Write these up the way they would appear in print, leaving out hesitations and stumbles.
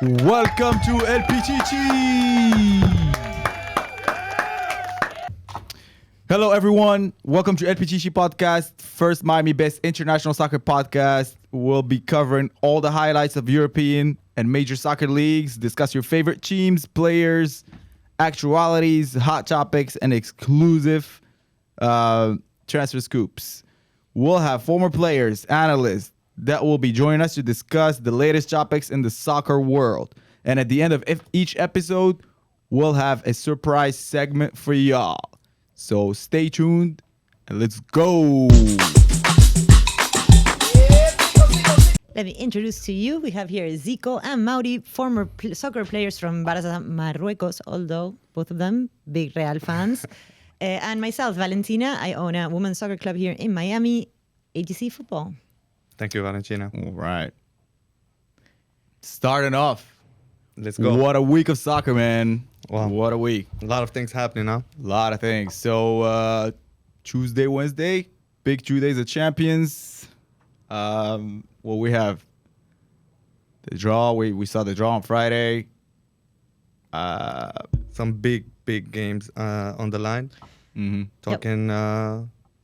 Welcome to El Pichichi. Hello, everyone. Welcome to El Pichichi podcast, first Miami-based international soccer podcast. We'll be covering all the highlights of European and major soccer leagues, discuss your favorite teams, players, actualities, hot topics, and exclusive transfer scoops. We'll have former players, analysts, that will be joining us to discuss the latest topics in the soccer world. And at the end of each episode, we'll have a surprise segment for y'all. So stay tuned and let's go. Let me introduce to you. We have here Zico and Mauri, former soccer players from BARCA, Marruecos, although both of them big Real fans. And myself, Valentina. I own a women's soccer club here in Miami, AGC Football. Thank you, Valentina. All right. Starting off. Let's go. What a week of soccer, man. Wow. What a week. A lot of things happening now. A lot of things. So Tuesday, Wednesday, big 2 days of champions. Well, we have the draw. We saw the draw on Friday. Some big games on the line. Mm-hmm. Talking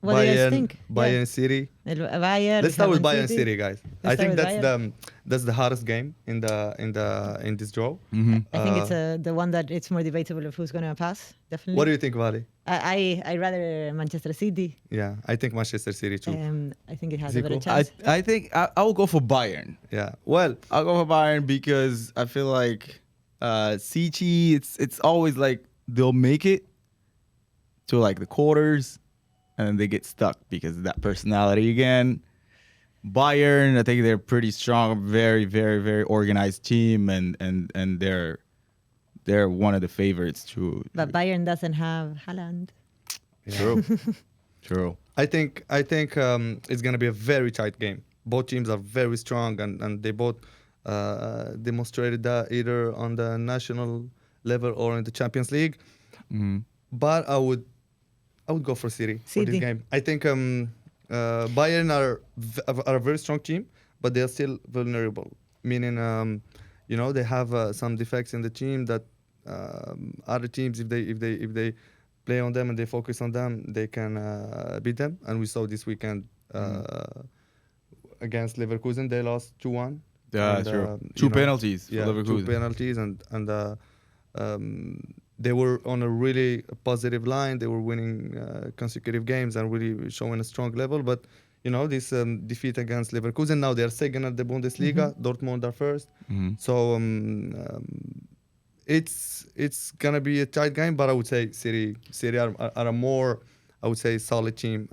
What do you guys think? Bayern City. Bayern. Let's start with Bayern City, guys. I think Bayern. that's the hardest game in this draw. Mm-hmm. I think it's the one that it's more debatable of who's going to pass. Definitely. What do you think, Vali? I rather Manchester City. Yeah, I think Manchester City too. I think it has Zico? a better chance. I think I will go for Bayern. Yeah. Well, I'll go for Bayern because I feel like City, it's always like they'll make it to like the quarters and then they get stuck because of that personality again. Bayern, I think they're pretty strong, very, very, very organized team, and they're one of the favorites to. But Bayern doesn't have HAALAND. True, true. I think it's gonna be a very tight game. Both teams are very strong, and they both demonstrated that either on the national level or in the Champions League. Mm-hmm. But I would go for City for this game. I think Bayern are a very strong team, but they are still vulnerable. Meaning, they have some defects in the team that other teams, if they play on them and they focus on them, they can beat them. And we saw this weekend against Leverkusen, they lost 2-1. Yeah, true. Two penalties for Leverkusen. 2 penalties, and they were on a really positive line. They were winning consecutive games and really showing a strong level. But this defeat against Leverkusen, now they're second at the Bundesliga. Mm-hmm. Dortmund are first. Mm-hmm. So it's gonna be a tight game. But I would say City are a more, I would say, solid team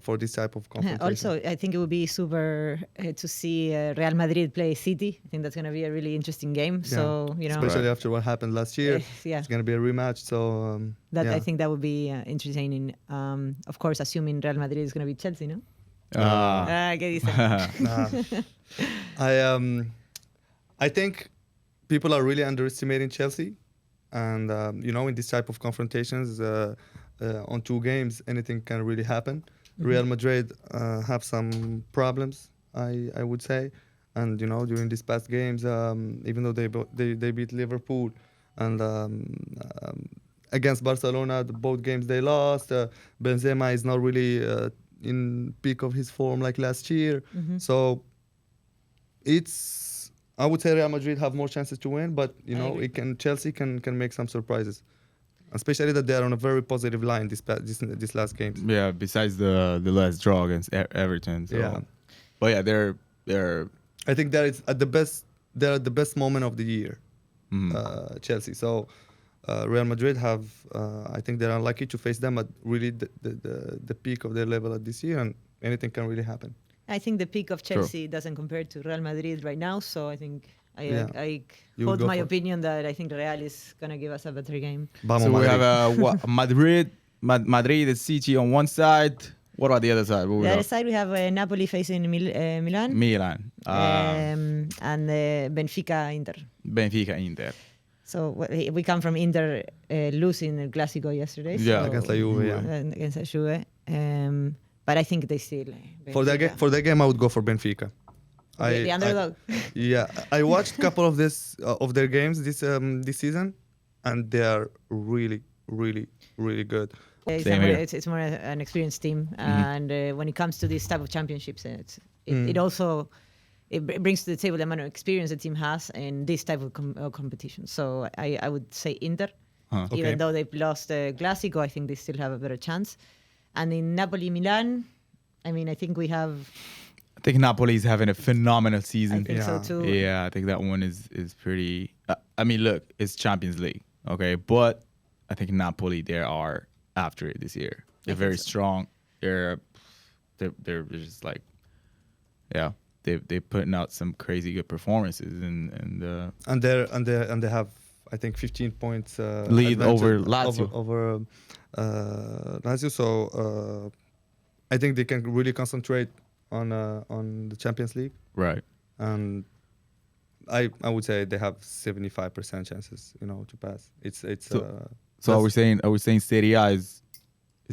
for this type of confrontation. Also, I think it would be super to see Real Madrid play City. I think that's going to be a really interesting game. Yeah. So, especially after what happened last year, yeah. it's going to be a rematch. So I think that would be entertaining. Of course, assuming Real Madrid is going to be Chelsea, no? ¿Qué dice? I think people are really underestimating Chelsea, and in this type of confrontations. On 2 games, anything can really happen. Mm-hmm. Real Madrid have some problems, I would say, and during these past games, even though they beat Liverpool and against Barcelona, both games they lost. Benzema is not really in peak of his form like last year, so I would say Real Madrid have more chances to win, but Chelsea can make some surprises. Especially that they are on a very positive line this last game. Yeah, besides the last draw against Everton. So. Yeah, but yeah, they're. I think that is at the best. They're at the best moment of the year, Chelsea. So Real Madrid have. I think they're unlucky to face them at really the peak of their level at this year, and anything can really happen. I think the peak of Chelsea doesn't compare to Real Madrid right now. So I think. I hold my opinion that I think Real is going to give us a better game. So we have Madrid and City on one side. What about the other side? The other side, we have Napoli facing Milan. Milan. And Benfica Inter. So we come from Inter losing the CLASICO yesterday. Yeah, against the Juve. Against the Juve. But I think they still... For that game, I would go for Benfica. The underdog. Yeah, I watched a couple of of their games this season, and they are really, really, really good. Same here. It's more an experienced team, and when it comes to this type of championships, it also brings to the table the amount of experience the team has in this type of competition. So I would say Inter, Okay. even though they've lost the Clasico, I think they still have a better chance. And in Napoli, Milan, I mean, I think we have. I think Napoli's having a phenomenal season. I think so too. Yeah, I think that one is pretty. I mean, look, it's Champions League, okay, but I think Napoli they are after it this year. They're very strong. They're just like, yeah, they're putting out some crazy good performances And they have, I think, 15 points lead advantage over Lazio. over Lazio. So I think they can really concentrate on the Champions League. Right. And I would say they have 75% chances, to pass. So are we saying Serie A is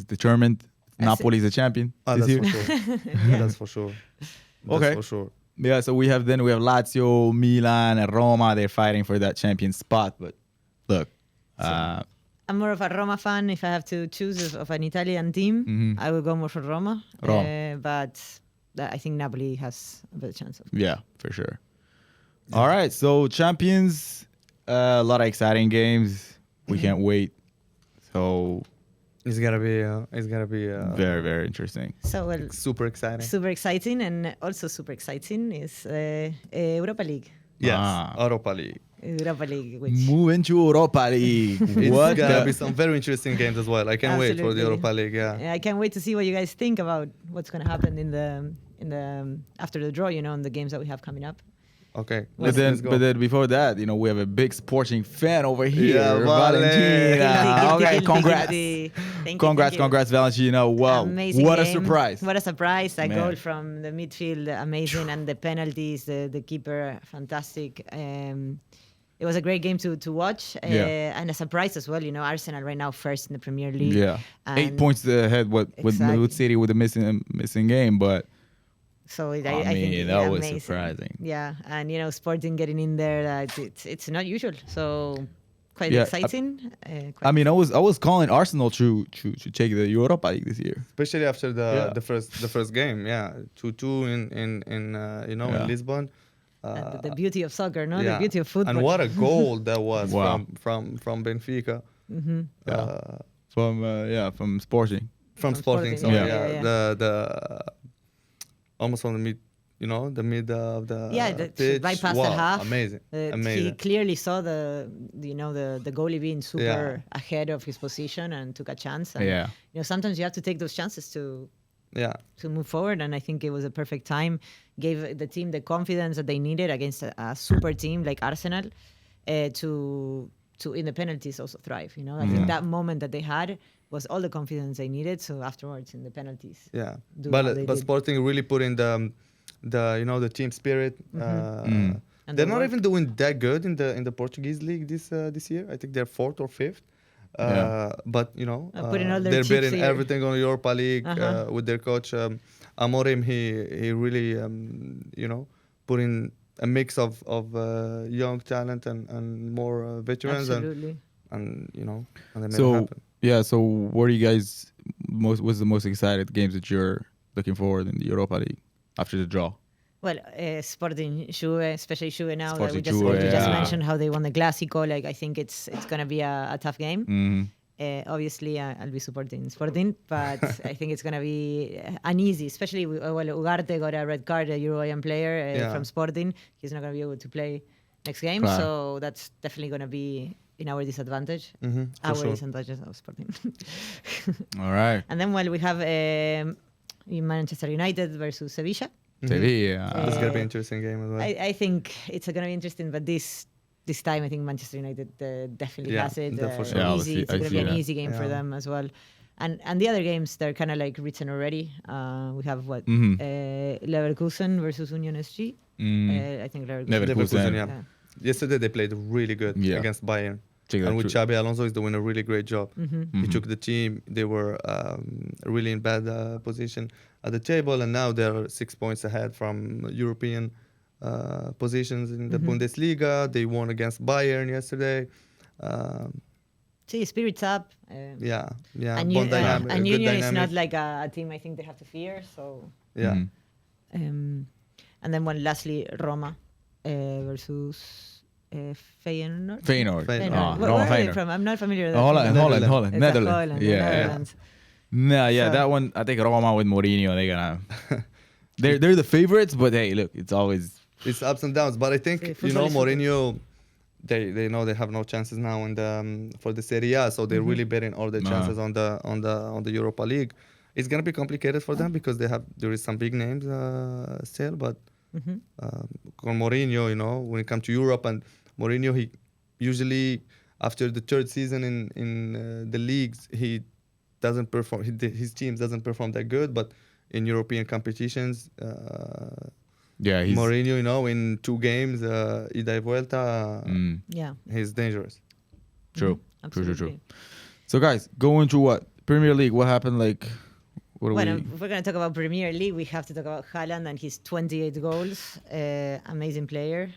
determined? Napoli is a champion this that's year? for sure. That's for sure. That's Okay. for sure. Yeah, so we have Lazio, Milan, and Roma. They're fighting for that champion spot. But look, I'm more of a Roma fan. If I have to choose of an Italian team, I would go more for Roma. But I think Napoli has a better chance. Yeah, for sure. All right, so champions, a lot of exciting games. We can't wait. So It's gonna be very, very interesting. So super exciting. super exciting, and also super exciting is Europa League. Yes, Ah. Europa League. Europa League, which Moving to Europa League. It's What gonna the- be some very interesting games as well. I can't wait for the Absolutely. Europa League. Yeah. I can't wait to see what you guys think about what's going to happen in the after the draw. In the games that we have coming up. Okay. But then before that, we have a big sporting fan over here, Yeah, Valentina. Okay, congrats. Thank Congrats, you. congrats, Valentina. Wow, Amazing what a game. surprise. What a surprise. A Man. goal from the midfield, amazing. And the penalties, the keeper, fantastic. It was a great game to watch. And a surprise as well. Arsenal right now first in the Premier League. Yeah, And 8 points ahead with Exactly. City with a missing game, but So I I think mean, that was amazing. surprising. Yeah, and Sporting getting in there, it's not usual. So quite Yeah, exciting. I mean, I was calling Arsenal to take the Europa League this year. especially after Yeah. the first game. Yeah, 2-2 in in Lisbon. and the beauty of soccer, no? Yeah. The beauty of football. And what a goal that was Wow. from Benfica. Yeah. From Sporting. From From Sporting, Sporting, sorry, yeah. yeah. The almost from the mid, the mid of the pitch. bypassed Wow, the half. amazing, He amazing. clearly saw the goalie being super ahead of his position and took a chance. And, Yeah. sometimes you have to take those chances to Yeah, move forward, and I think it was a perfect time. Gave the team the confidence that they needed against a super team like Arsenal to in the penalties also thrive. I think that moment that they had was all the confidence they needed. So afterwards in the penalties, yeah. do how they But did. Sporting really put in the team spirit. And They're the not work. even doing that good in the Portuguese league this year. I think they're fourth or fifth. But Putting all their they're chips betting here. everything on Europa League with their coach Amorim. He really put in a mix of young talent and more veterans Absolutely. and they made it So happen. yeah, so what are you guys what's the most excited games that you're looking forward in the Europa League after the draw? Well, Sporting Juve, especially Juve now that Sporting we just Juve, yeah. mentioned how they won the Clasico. Like, I think it's going to be a tough game. Mm-hmm. Obviously, I'll be supporting Sporting, but I think it's going to be uneasy, especially Ugarte got a red card, a Uruguayan player from Sporting. He's not going to be able to play next game, Claro. so that's definitely going to be in our disadvantage. For Our sure. disadvantage of Sporting. All right. And then, we have Manchester United versus Sevilla. Sevilla. It's gonna be an interesting game as well. I think it's going to be interesting, but this time I think Manchester United definitely Yeah, has it. for sure. Yeah, I Easy. see- It's I going to see be an that. easy game for Yeah. them as well. And the other games, they're kind of like written already. We have Leverkusen versus Union SG. I think Leverkusen. Leverkusen. yeah. Yesterday they played really good Yeah. against Bayern. Check that And with true. Xabi Alonso is doing a really great job. He took the team. They were really in bad position at the table, and now they're 6 points ahead from European positions in the Bundesliga. They won against Bayern yesterday. See, spirits up. Yeah, yeah. And, Bond dynamic, and good Union is dynamic. not like a team I think they have to fear. So, Yeah. and then lastly, Roma versus Feyenoord. Feyenoord. Feyenoord. Ah, Where Roma are they Feyenoord. from? I'm not familiar with that. Holland, team. Holland. It's Netherlands. Holland, the Yeah. Netherlands. Nah, yeah, So- that one. I think Roma with Mourinho, they're the favorites, but hey, look, it's always It's ups and downs, but I think Sí, you football know is football. Mourinho. They know they have no chances now in the for the Serie A, so they're really betting all their chances on the Europa League. It's gonna be complicated for them because there is some big names still, but con Mourinho, you know, when it comes to Europe and Mourinho, he usually after the third season in the leagues he doesn't perform. His teams doesn't perform that good, but in European competitions. yeah. He's Mourinho, you know, in 2 games, ida y vuelta, Yeah. he's dangerous. true. Absolutely. So guys, going to what Premier League? What happened? Like, what do Well, we? if we're going to talk about Premier League, we have to talk about HAALAND and his 28 goals. Amazing player.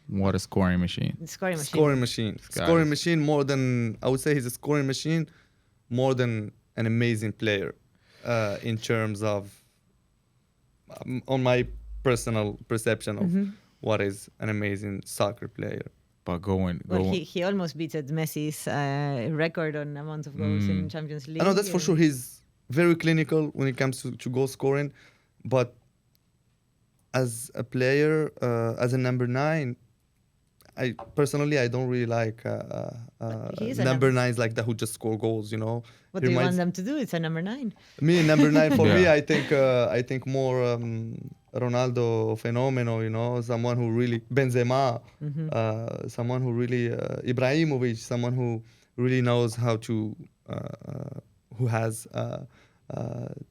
What a scoring machine. Scoring machine. Scoring machine. Guys. Scoring machine more than, I would say he's a scoring machine more than an amazing player in terms of, on my personal perception of what is an amazing soccer player. But going. Well, he almost beat Messi's record on amount of goals in Champions League. I know that's for sure. He's very clinical when it comes to goal scoring, but as a player, as a number 9, I don't really like He is a number number- 9s like that who just score goals. You know, What He do you want reminds- them to do? It's a number 9. Me number 9 for me, Yeah. I think more Ronaldo fenomeno. You know, someone who really Benzema, someone who really Ibrahimovic, someone who really knows how to, who has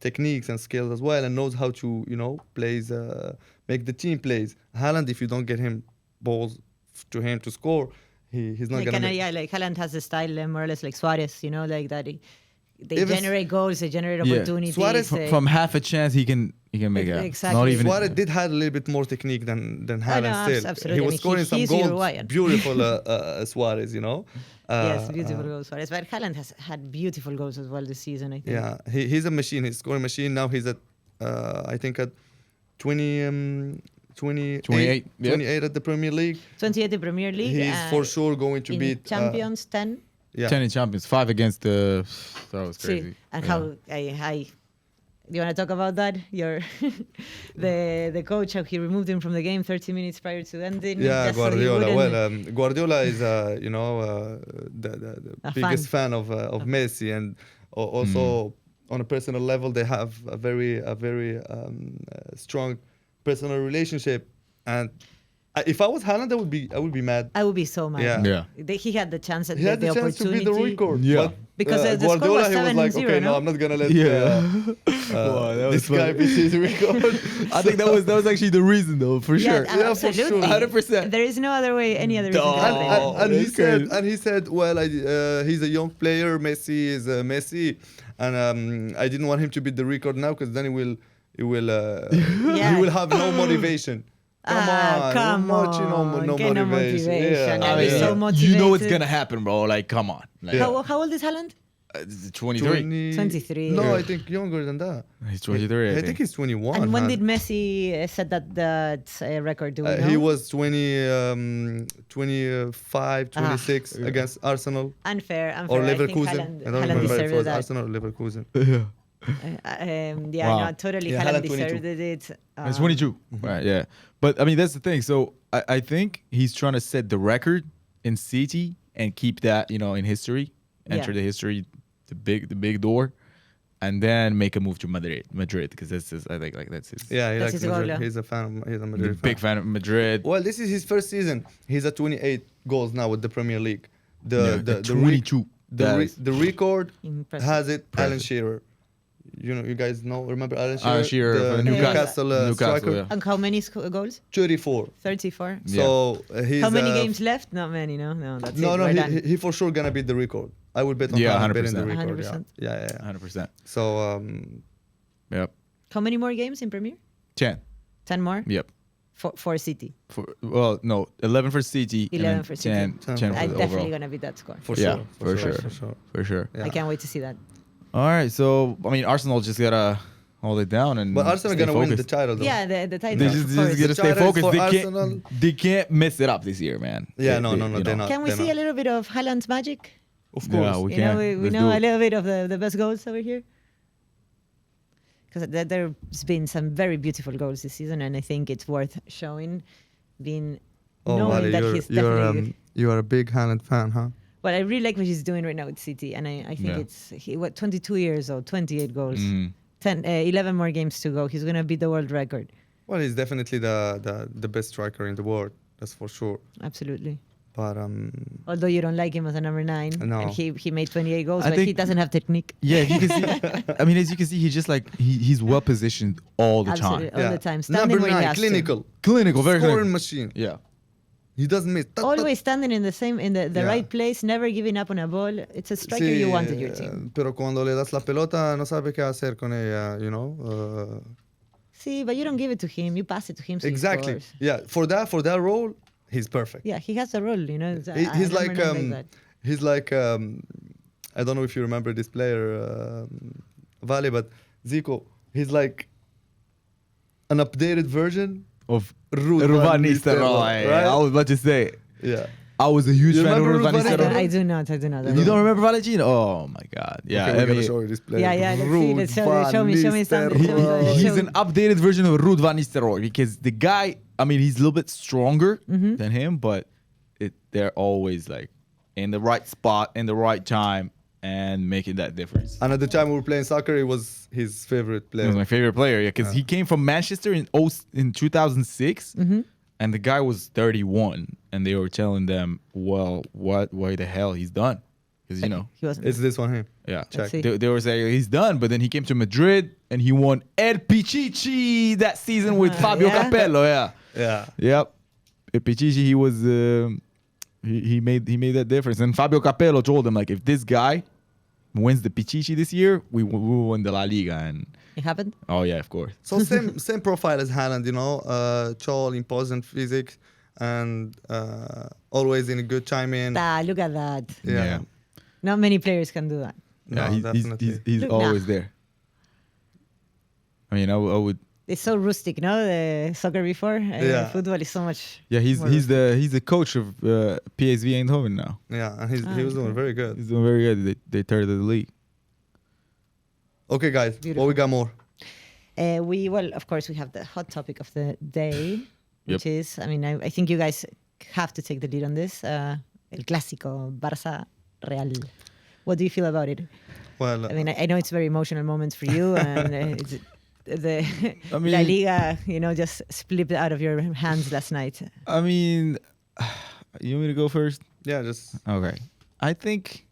techniques and skills as well, and knows how to make the team plays. Haaland, if you don't get him balls to him to score, he's not Like, gonna. Make, like Haaland has a style more or less like Suarez, you know, like that. They Even generate goals, they generate Yeah. opportunities. Suarez From half a chance, he can make it. Exactly. Not even. Suarez did have a little bit more technique than Haaland still. absolutely. He I was mean, scoring some he's goals. Uruguayan. Beautiful Suarez, you know. Yes, beautiful goals, Suarez. But Haaland has had beautiful goals as well this season, I think. Yeah, he's a machine. He's a scoring machine. Now he's at, I think at 28, 28, yeah. 28 at the Premier League. 28 in Premier League. He's for sure going to in beat Champions 10. Yeah. 10 in Champions, 5 against the. That was crazy. See, and Yeah. how I do you want to talk about that? Your the coach, how he removed him from the game 30 minutes prior to ending. Yeah, just so he Guardiola. wouldn't- Well, Guardiola is, the A biggest fan. fan of Messi, and also on a personal level, they have a very strong personal relationship. And if I was Haaland, I would be mad. I would be so mad. Yeah. Yeah. He had the chance at He had the chance to opportunity. beat the record. Yeah. But, Because the score Guardiola, was he was like, 7-0, okay, no? no, I'm not gonna let Yeah. Wow, that was this guy funny. beat his record. I think that was actually the reason though, for sure. Yeah, for absolutely. sure. 100%. There is no other way, any other reason. Dog. to happen. Oh, and he that's said, crazy. well, he's a young player. Messi is Messi, and I didn't want him to beat the record now because then he will Yeah. he will have no motivation. Come no on, no get no motivation. motivation. Yeah. I'll be so You motivated. know what's gonna happen, bro. Like, come on. Like, Yeah. How old is Haaland? 23. 23. No, Yeah. I think younger than that. He's 23. I think he's 21. And when man. did Messi set that record? Do we know? He was 25, 26 against Arsenal Unfair. or I think Leverkusen. Haaland, I don't Haaland remember if it deserved was that. Arsenal or Leverkusen. Yeah, Wow. no, totally. Yeah, Haaland Haaland 22. deserved it. It's 22. Right, yeah. But I mean, that's the thing. So I think he's trying to set the record in City and keep that, in history, enter Yeah. the history, the big door, and then make a move to Madrid because that's his, I think, like that's his. Yeah, he That's likes his goal, Madrid. yeah. He's a fan. He's a He's a Madrid big fan of Madrid. Well, this is his first season. He's at 28 goals now with the Premier League. Yeah, The 22. the record Impressive. has it. Alan Impressive. Shearer. You guys remember Alan Shearer? Alan Shearer the for Newcastle, striker. yeah. And how many goals? 34. 34. So he's How many games left? Not many, no? No, that's No, it. no, We're done. he for sure gonna beat the record. I would bet on Yeah, Haaland beating the 100%. record. 100%. Yeah. 100%. So Yep. How many more games in Premier? 10. 10 more? Yep. for City. Well, no, 11 for City. 11 and for then 10 City. for for I'm the definitely overall. gonna beat that score. For Yeah, sure. for sure. For sure. For sure. Yeah. I can't wait to see that. All right, so I mean, Arsenal just gotta hold it down and. But Arsenal stay gonna win the focused. title though. Yeah, the title. They of just course. gotta The stay title is focused. for They Arsenal. can't mess it up this year, man. Yeah, They- no, they- no, no, you they're know. not. Can we see a little bit of Haaland's magic? Of Yeah, course. we You know, can. we Let's know do a it. little bit of the best goals over here. Because there's been some very beautiful goals this season, and I think it's worth showing. Being knowing Vale, that he's definitely. you are a big Haaland fan, huh? Well, I really like what he's doing right now with City, and I think Yeah. it's 22 years old, 28 goals, Mhm. 11 more games to go. He's gonna beat the world record. Well, he's definitely the best striker in the world. That's for sure. Absolutely. But Although you don't like him as a number 9, No. and he made 28 goals, I but he think- doesn't have technique. Yeah, if you can see. I mean, as you can see, he's just like he's well positioned all the Absolutely, time. all the time. Standing Number where he 9, has to. clinical, Clinical, very scoring clinical. machine. Yeah. He doesn't miss. Always standing in the Yeah. right place, never giving up on a ball. It's a striker you want in your team. Pero cuando le das la pelota no sabe qué hacer con ella, you know. See, but you don't give it to him. You pass it to him. So Exactly. He scores. Yeah, for that role, he's perfect. Yeah, he has a role. You know. He's like that. he's like I don't know if you remember this player, Vale, but Zico. He's like an updated version Of Ruud Ruud van van Nistelrooy, Nistelrooy. right? I was about to say. Yeah. I was a huge You fan of remember Ruud van Ruud van Nistelrooy. I do not. I do not. You don't remember Valentino? Oh my God! Yeah, Okay, we're I gonna mean, show you this player. Yeah, let's see, let's show- Ruud show me- van show me something, he- show me something. he's an updated version of Ruud van Nistelrooy because the guy. I mean, he's a little bit stronger than him, but they're always like in the right spot, in the right time, and making that difference. And at the time we were playing soccer, he was his favorite He was player. my favorite player, yeah, because he came from Manchester in 2006, and the guy was 31, and they were telling them, well, why the hell he's done? Because you know, He wasn't. It's this one here. yeah, Check. see. they were saying he's done, but then he came to Madrid and he won El Pichichi that season with Fabio Yeah? Capello, yeah, Yeah. yep. El Pichichi, he was he made that difference, and Fabio Capello told him like, if this guy wins the Pichichi this year, we will win the La Liga, and It happened. oh yeah, of course. So same profile as Haaland, you know, tall, imposing physique, and always in a good timing. Look at that. Yeah. Not many players can do that. Yeah, No, definitely. he's Look, always nah. there. I mean, I would. It's so rustic, no? The soccer before. Yeah. Football is so much. Yeah, he's more the coach of PSV Eindhoven now. Yeah, and he was doing very good. He's doing very good. They third of the league. Okay, guys, Beautiful. what we got more? Of course, we have the hot topic of the day, which Yep. is, I mean, I think you guys have to take the lead on this. El Clásico, Barça Real. What do you feel about it? Well, I mean, I know it's very emotional moments for you, and it's the I mean- La Liga, you know, just slipped out of your hands last night. I mean, you want me to go first? yeah, just Okay. I think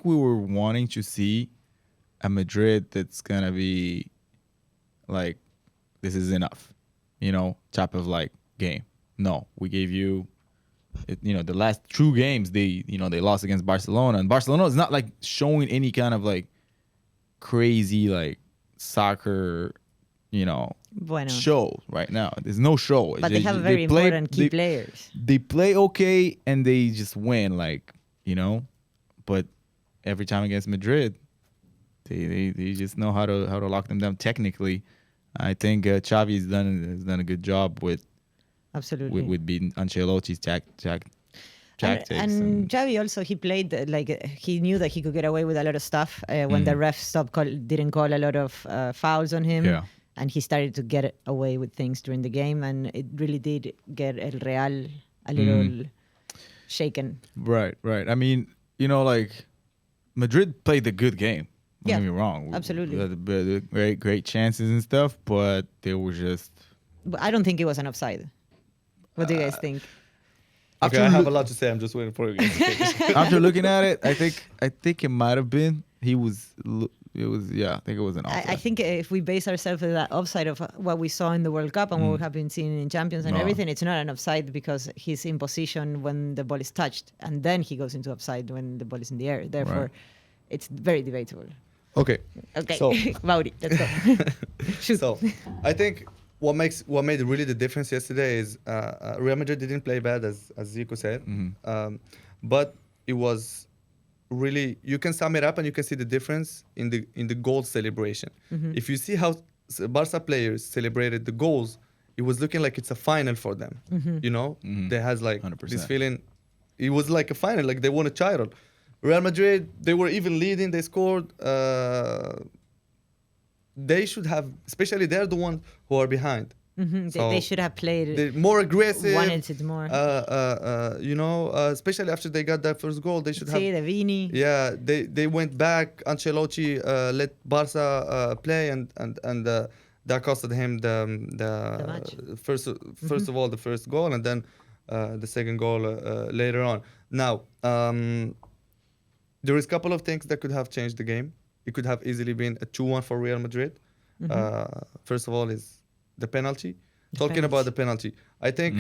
we were wanting to see a Madrid that's gonna be like, this is enough, you know, type of like game. No, we gave you, the last 2 games they lost against Barcelona, and Barcelona is not like showing any kind of like crazy like soccer, Bueno. show right now. There's no show. But they have very important key players. They play okay and they just win, like, but every time against Madrid, they just know how to lock them down technically. I think Xavi has done a good job with Absolutely. beating Ancelotti's tactics. And Xavi also, he played he knew that he could get away with a lot of stuff when the ref didn't call a lot of fouls on him. Yeah. And he started to get away with things during the game, and it really did get El Real a little shaken. Right. I mean, like Madrid played a good game. Don't Yeah, get me wrong. absolutely. We had great chances and stuff, but they were just. But I don't think it was an offside. What do you guys think? okay. I have a lot to say. I'm just waiting for you guys to finish. After looking at it, I think it might have been. I think it was an offside. I think if we base ourselves on that offside of what we saw in the World Cup and what we have been seeing in Champions and No. everything, it's not an offside because he's in position when the ball is touched, and then he goes into offside when the ball is in the air. Therefore, Right. it's very debatable. Okay. Okay, So- Mauri, let's go. Shoot. So I think what made really the difference yesterday is Real Madrid didn't play bad, as Zico said, but it was really, you can sum it up and you can see the difference in the goal celebration. If you see how Barca players celebrated the goals, it was looking like it's a final for them. You know, they has like 100%. this feeling. It was like a final, like they won a title. Real Madrid, they were even leading. They scored. They should have, especially they're the ones who are behind. So they should have played. they're more aggressive. Wanted it more. You know, especially after they got that first goal, they should have. See the Vini. Yeah, they went back. Ancelotti let Barca play, and that costed him the match. first of all the first goal, and then the second goal later on. Now there is a couple of things that could have changed the game. It could have easily been a 2-1 for Real Madrid. First of all is the penalty. Talking about the penalty, I think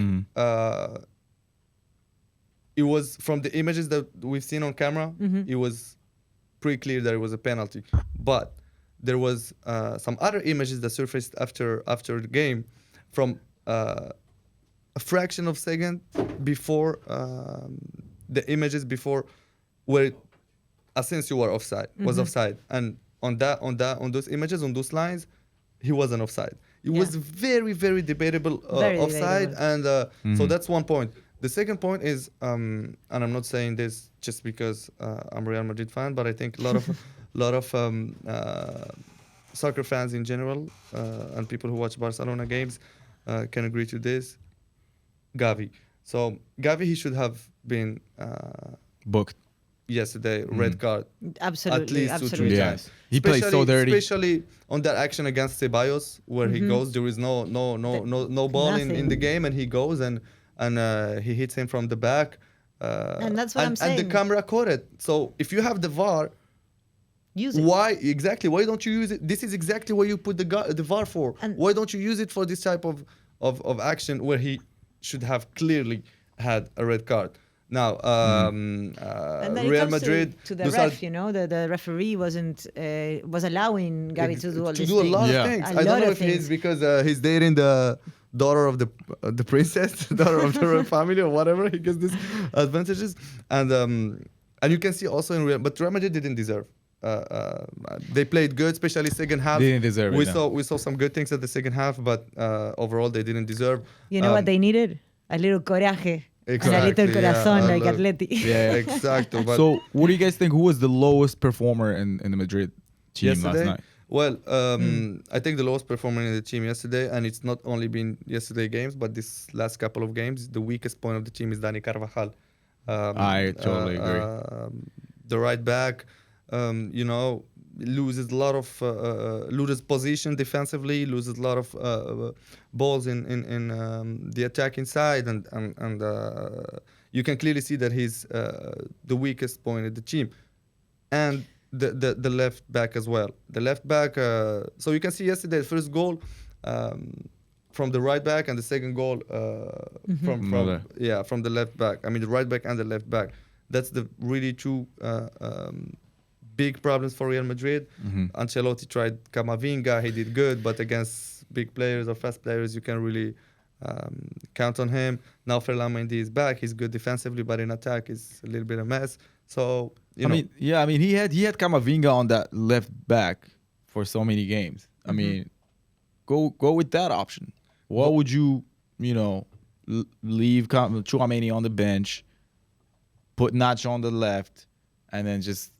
it was from the images that we've seen on camera, it was pretty clear that it was a penalty. But there was some other images that surfaced after the game from a fraction of second before the images before where Asensio was offside, and on those images, on those lines, he wasn't offside. It was very, very debatable offside, and so that's one point. The second point is, and I'm not saying this just because I'm a Real Madrid fan, but I think a lot of soccer fans in general and people who watch Barcelona games can agree to this. Gavi. So Gavi, he should have been booked yesterday, red card. Absolutely, At least absolutely. 2-3 Yes. times. He played so dirty. Especially on that action against Ceballos, where he goes, there is no ball in the game, and he goes and he hits him from the back. And that's what I'm saying. And the camera caught it. So if you have the VAR, Use it. why don't you use it? This is exactly what you put the VAR for. And why don't you use it for this type of action where he should have clearly had a red card? Now, and then Real it comes Madrid to the ref, you know, the referee was allowing Gavi to do all these a things. lot Yeah. of things. A I don't lot know of if he's things. because he's dating the daughter of the princess, daughter of the royal family or whatever. He gets these advantages, and you can see also in but Real Madrid didn't deserve. They played good, especially second half. They didn't deserve it, no. We saw some good things at the second half, but overall they didn't deserve. You know what they needed? A little coraje. Exactly, And a little corazón, yeah, like a little- Atleti. Yeah. Exactly. But So, what do you guys think? Who was the lowest performer in the Madrid team yesterday, last night? well, I think the lowest performer in the team yesterday, and it's not only been yesterday games, but this last couple of games, the weakest point of the team is Dani Carvajal. I totally agree. The right back, you know, loses a lot of loses position defensively, loses a lot of balls in the attacking side, and you can clearly see that he's the weakest point of the team, and the left back as well. The left back, so you can see yesterday the first goal from the right back, and the second goal from the left back. I mean the right back and the left back. That's the really two big problems for Real Madrid. Ancelotti tried Camavinga, he did good, but against big players or fast players, you can really count on him. Now Ferland Mendy is back. He's good defensively, but in attack, is a little bit a mess. So you know, I mean, he had Camavinga on that left back for so many games. I mean, go with that option. What would you leave Tchouaméni on the bench, put Nacho on the left, and then just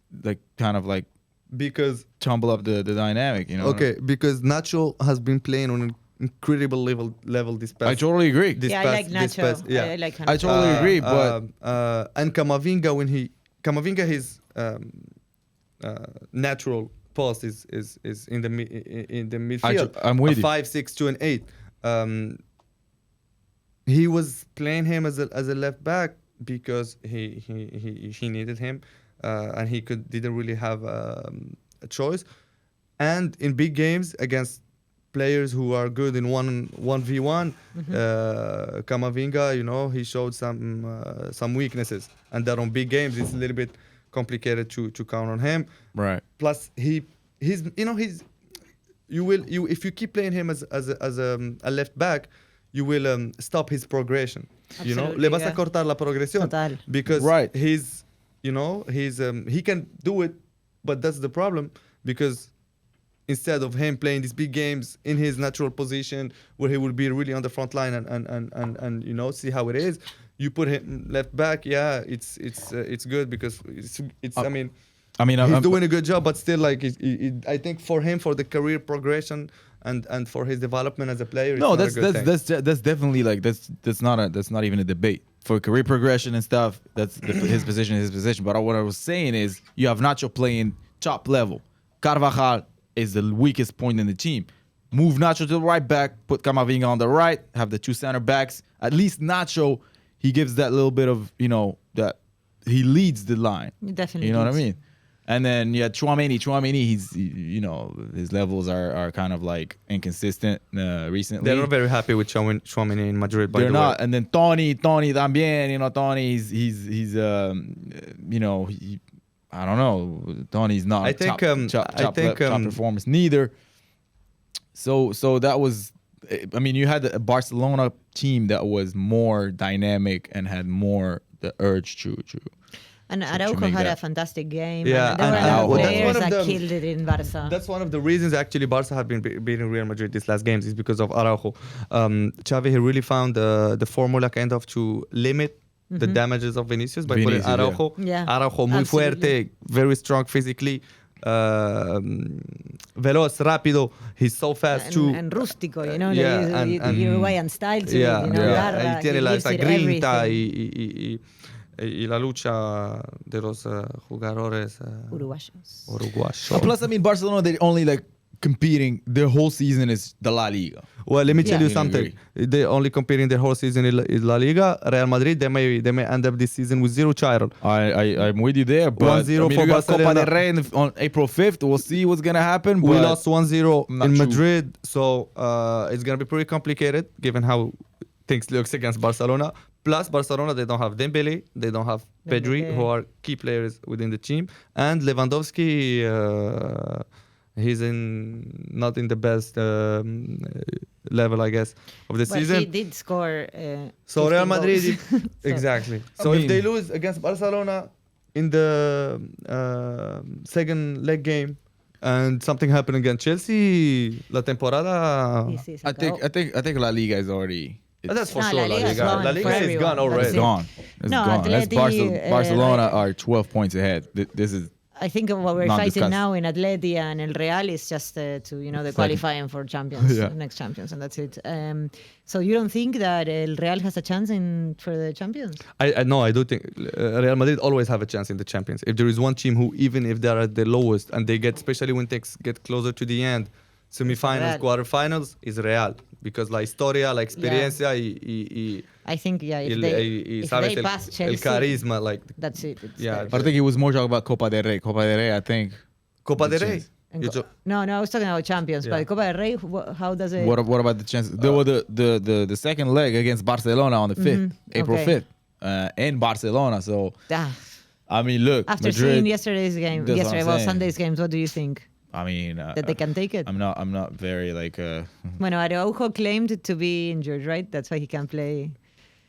because tumble up the dynamic, you know? okay, because Nacho has been playing on an incredible level this past. I totally agree. I like Nacho. I like him. I totally agree, but and Camavinga his natural post is in the midfield. I'm with you. 5, 6, 2, and 8. He was playing him as a left back because he needed him, and he didn't really have a choice. And in big games against players who are good in 1v1, Camavinga, he showed some weaknesses, and that on big games it's a little bit complicated to count on him. right. Plus he's you if you keep playing him as a left back, you will stop his progression. You know, Absolutely, le vas a yeah. cortar la progresión. Total. Because Right. he's he can do it, but that's the problem, because instead of him playing these big games in his natural position where he will be really on the front line and you know, see how it is, you put him left back. Yeah, it's good because it's I mean he's doing a good job, but still, like, I think for him, for the career progression and for his development as a player, No, it's not a good thing. that's definitely like that's not even a debate for career progression and stuff. That's his position is his position. But what I was saying is you have Nacho playing top level. Carvajal is the weakest point in the team. Move Nacho to the right back, put Camavinga on the right, have the two center backs. At least Nacho, he gives that little bit of, you know, that he leads the line. Definitely You know what I leads. mean? And then Chouameni, you know, his levels are kind of like inconsistent recently. They're not very happy with Chouameni in Madrid, by They're the not. way. And then Tony también, you know, Tony, he's you know, I don't know. Tony's not I think, top think, performance neither. So that was, I mean, you had a Barcelona team that was more dynamic and had more the urge to And to Araujo make had a that. fantastic game. Yeah, and there were and a lot of Araujo. players That's one that of the- killed it in Barca. That's one of the reasons actually Barca have been beating Real Madrid these last games, is because of Araujo. Xavi, he really found the formula kind of to limit the damages of Vinicius by putting Vinicius, yeah. Araujo. Yeah, Araujo muy absolutely. fuerte, very strong physically, veloz, rápido. He's so fast too. and rústico, you know, Yeah, the and- Uruguayan style to Yeah, it, you know, yeah. garra, Y tiene he la gives esa it grinta everything. y la lucha de los jugadores Uruguayos. uruguayos. Plus, I mean, Barcelona, they're only like competing. Their whole season is the La Liga. Well, let me tell Yeah. you something. They're only competing their whole season in La Liga. Real Madrid, they may end up this season with 0 title. I'm with you there. But 1-0 I mean, for we got Copa Barcelona. del Rey on April 5th. We'll see what's gonna happen. We but lost 1-0 not in sure. Madrid, so it's gonna be pretty complicated given how things looks against Barcelona. Plus, Barcelona, they don't have Dembele, they don't have Pedri, Dembele. who are key players within the team, and Lewandowski. He's not in the best level, I guess, of the But season. he did score. So 15 Real Madrid, goals. exactly. I So mean- if they lose against Barcelona in the second leg game, and something happened against Chelsea, la temporada. Sí, sí, se I think La Liga is already. That's for No, sure. La La Liga's Liga, gone La for Liga is everyone. gone That's already. It's it. gone. It's No, gone. That's Atleti, Barcelona like- are 12 points ahead. This is I think what we're Not fighting discussed. now in Atleti and El Real is just to, you know, the qualifying for champions, Yeah. next champions, and that's it. So you don't think that El Real has a chance for the champions? I no, I do think Real Madrid always have a chance in the Champions. If there is one team who, even if they're at the lowest and they get, especially when things get closer to the end, semifinals, Real. quarterfinals, is Real, because la historia, la experiencia y I think, yeah, if y they sabes pass el Chelsea, carisma, like that's it. It's Yeah, there. I think he was more talking about Copa del Rey. Copa del Rey, I think. Copa The del Rey. chance. And You co- jo- no, I was talking about champions, Yeah. but Copa del Rey, how does it? What about the chances? There were the second leg against Barcelona on the 5th, April Okay. 5th, in Barcelona. So Ah, I mean, look, after Madrid. seeing yesterday's game, That's what I'm saying. Sunday's games, what do you think? I mean, That they can take it? I'm not very like. Bueno, Araujo claimed to be injured, right? That's why he can't play.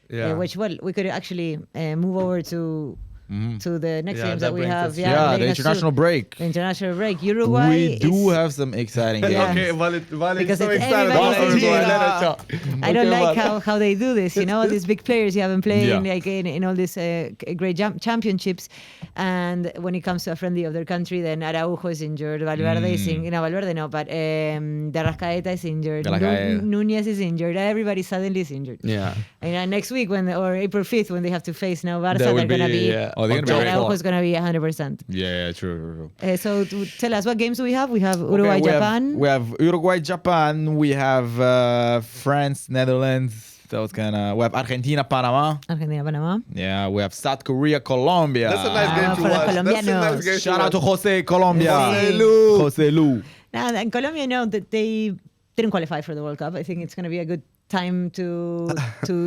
Yeah. Which, well, we could actually move over to the next Yeah, games that that we brings have. us- Yeah, bring the us to international break. The international break. Uruguay. We do is- have some exciting Yeah. games. Vale, Because so it's excited. everybody's Vale, injured. I don't like how they do this. You know, all these big players you haven't played Yeah. like in all these great championships, and when it comes to a friendly of their country, then Araujo is injured, Valverde is injured. No, Valverde no, but De Arrascaeta is injured. De Arrascaeta. Nunez is injured. Everybody suddenly is injured. Yeah. And next week, or April 5th, when they have to face now Barca, That will they're gonna be. yeah, Oh, they're gonna be on ready. top Araujo form. is gonna be 100%. Yeah, true. So tell us, what games do we have? We have Uruguay, Okay, Japan. We have Uruguay, Japan. We have France, Netherlands. That was we have Argentina, Panama. Argentina, Panama. Yeah, we have South Korea, Colombia. That's a nice game to for the watch. That's a nice Colombianos. game Shout out to watch. Jose Colombia. Jose Lu. Jose Lu. And Colombia, that they didn't qualify for the World Cup. I think it's going to be a good time to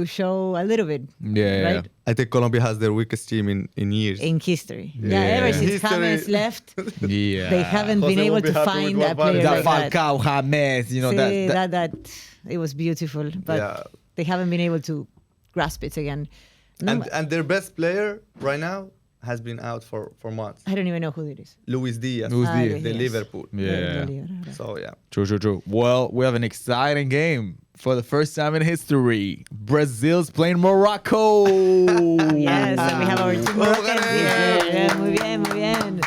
show a little bit. Yeah. Right? I think Colombia has their weakest team in years. In history. Yeah. Ever since History. James left, Yeah. they haven't Jose been able won't be to happy find with a what player Vargas like That that. Falcao, James, you know, See, that that it was beautiful, but Yeah. they haven't been able to grasp it again. No, And their best player right now has been out for months. I don't even know who it is. Luis Diaz, Luis Diaz. the Yes. Liverpool. Yeah. So yeah. True. Well, we have an exciting game for the first time in history. Brazil's playing Morocco. Yes, and we have our two Moroccans here. Yeah, muy bien.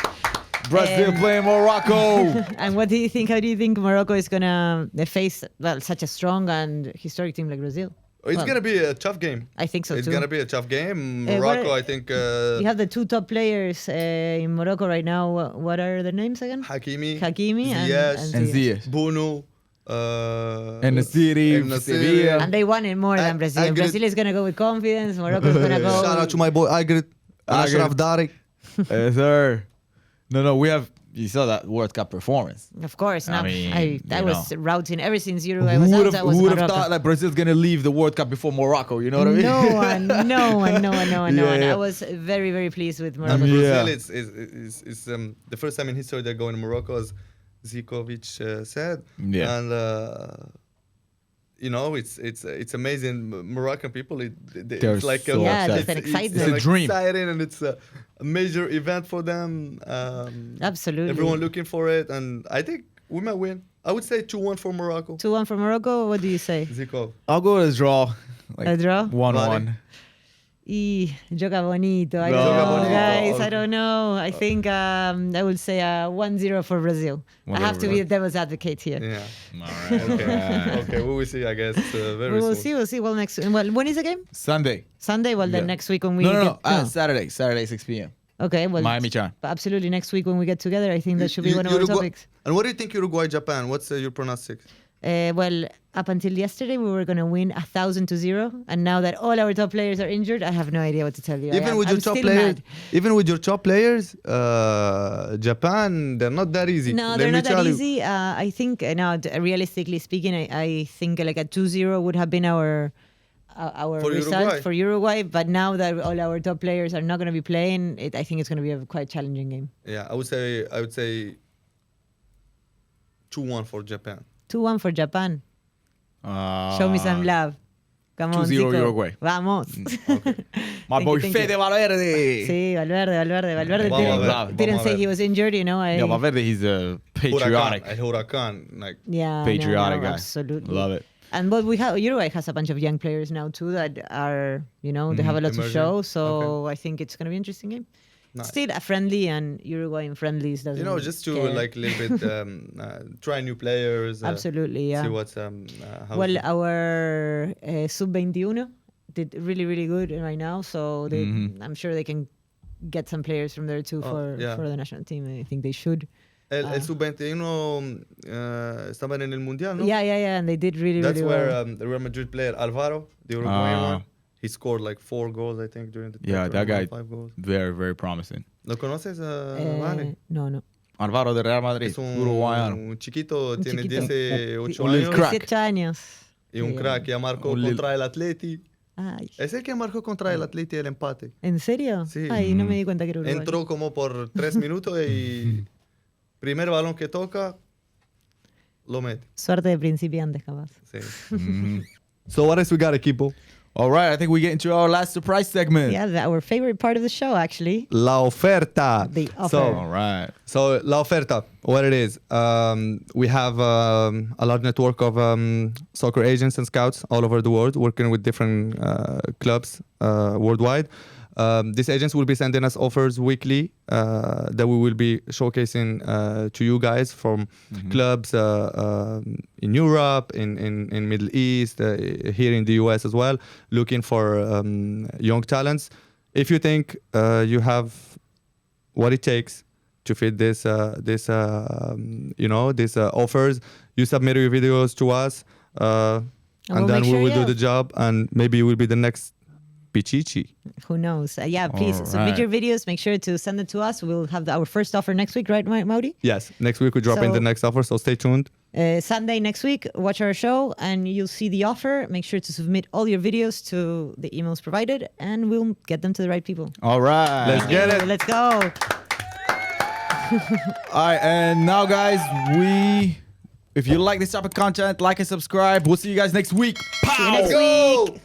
Brazil playing Morocco. And what do you think? How do you think Morocco is gonna face such a strong and historic team like Brazil? It's Well, gonna be a tough game. I think so It's too. gonna be a tough game. what Morocco, are- I think. You have the two top players in Morocco right now. What are their names again? Hakimi, Hakimi and Ziyech, And Ziyech. Bono, And Nasiri, and Nasiri. Sevilla. And they won it more than Brazil. Agreed. Brazil is gonna go with confidence. Morocco is gonna go. Shout out to my boy Agrid, Ashraf Dari. Yes, sir. No, we have. You saw that World Cup performance. Of course, I no. mean, I you was know. routing ever since Uruguay was out. I was Who would have Morocco. thought that Brazil's gonna leave the World Cup before Morocco? You know what I mean? No one. Yeah. I was very, very pleased with And Morocco. Brazil Yeah. is the first time in history they're going to Morocco, as Zikovic said. Yeah. And you know, it's amazing. Moroccan people, They're it's like so Yeah, upset. it's an excitement. It's a dream. exciting, and it's a major event for them. Absolutely. Everyone looking for it, and I think we might win. I would say 2-1 for Morocco. 2-1 for Morocco. What do you say? Zico. I'll go with a draw. A draw? 1-1. Joga bonito. I No. don't Joga know, bonito. guys. I don't know. I think I will say 1-0 for Brazil. I have to be the devil's advocate here. Yeah. All right. Okay. Okay. We will see. I guess very We will soon. see. We'll see. Well, when is the game? Sunday. Sunday. Well, then Yeah. next week when we No. get, Saturday, 6 p.m. Okay. Well, Miami Chan. absolutely. Next week when we get together, I think that should be one of our Uruguay- topics. And what do you think Uruguay Japan? What's your pronostic? Well, up until yesterday, we were going to win 1,000-0, and now that all our top players are injured, I have no idea what to tell you. Even with your top players, Japan, they're not that easy. No, Let they're me not that tell you. easy. I think now, realistically speaking, I think like a 2-0 would have been our For result Uruguay. for Uruguay. But now that all our top players are not going to be playing, I think it's going to be a quite challenging game. Yeah, I would say 2-1 for Japan. 2-1 for Japan. Show me some love. Come on, 2-0 Zico. Uruguay. Vamos. My boy Thank you. Fede Valverde. Sí, Valverde Vamos a ver, didn't vamos a say ver. he was injured, you know. Yeah, Valverde, he's a patriotic. Huracan, like Yeah, Patriotic no, guy. absolutely. Love it. And but Uruguay has a bunch of young players now too that are, they have a lot to Emerging. show. So I think it's going to be an interesting game. Nice. Still a friendly, and Uruguay in friendlies doesn't. just to care. like a little bit try new players. Absolutely, yeah. See what's how Well, our sub-21 did really, really good right now. So I'm sure they can get some players from there too for the national team. I think they should. El sub-21 estaban en el mundial, no? Yeah, and they did really, That's really where well. the Real Madrid player Alvaro, the Uruguayan one, he scored like 4 goals, I think, during the Yeah, that guy, 5 goals. very, very promising. ¿Lo conoces, Vane? No. Alvaro de Real Madrid, Es un uruguayano. chiquito, tiene chiquito. 18 Un little años. crack. 18 años. Y un Sí, crack, ya marcó Un little- contra el Atleti. Ay, Es el que marcó contra el Atleti el empate. ¿en serio? Sí. Ay, no me di cuenta que era uruguayo. Entró como por 3 minutos y primer balón que toca, lo mete. Suerte de principiantes, capaz. Sí. So what else we got, equipo? All right, I think we get into our last surprise segment. Yeah, our favorite part of the show, actually. La oferta. The offer. All right. So La Oferta, what it is, we have a large network of soccer agents and scouts all over the world working with different clubs worldwide. These agents will be sending us offers weekly that we will be showcasing to you guys from clubs in Europe, in Middle East, here in the US as well, looking for young talents. If you think you have what it takes to fit these offers, you submit your videos to us, we'll and then make we sure, will yeah. do the job, and maybe you will be the next Pichichi. Who knows? Yeah, please All submit right. your videos. Make sure to send it to us. We'll have our first offer next week, right, Maudi? Yes, next week we drop in So- the next offer, so stay tuned. Sunday next week, watch our show and you'll see the offer. Make sure to submit all your videos to the emails provided and we'll get them to the right people. All right. Let's get it. Let's go. All right, and now, guys, if you like this type of content, like and subscribe. We'll see you guys next week. See you next Go! week.